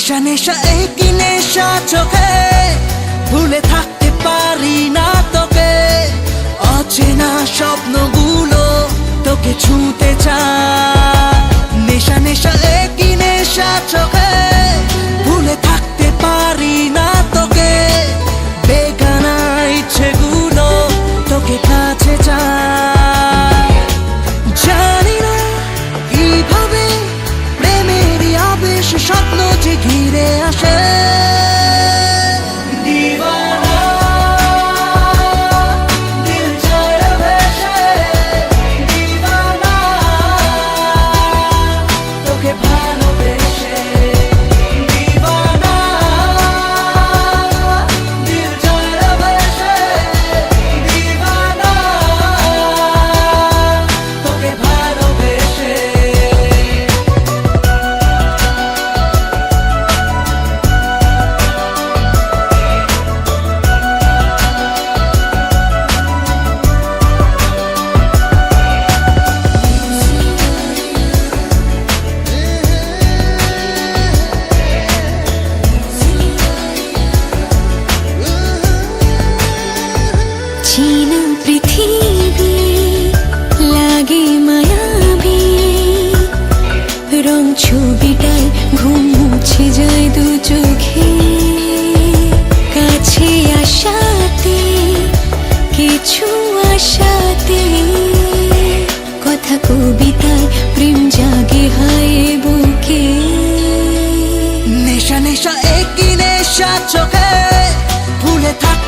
নেশা নেশা একই নেশা চোখে, ভুলে থাকতে পারি না তোকে। অচেনা স্বপ্নগুলো তোকে ছুঁতে চায়। নেশা নেশা একই নেশা চোখে, ভুলে থাকতে পারি না তোকে। বেগানা ইচ্ছেগুলো তোকে কাছে চায়। জানি না কিভাবে প্রেমেরই আবেশ স্বপ্ন যে ঘিরে আসে। চীনা পৃথিবী লাগে মায়াবী, রং ছবিটায় ঘুম মুছে যায় দু চোখে। কাছে আসাতে কিছু আশাতে, কথা কবিতায় প্রেম জাগে হায় বুকে। নেশা নেশা একই নেশা চোখে, ভুলে থাক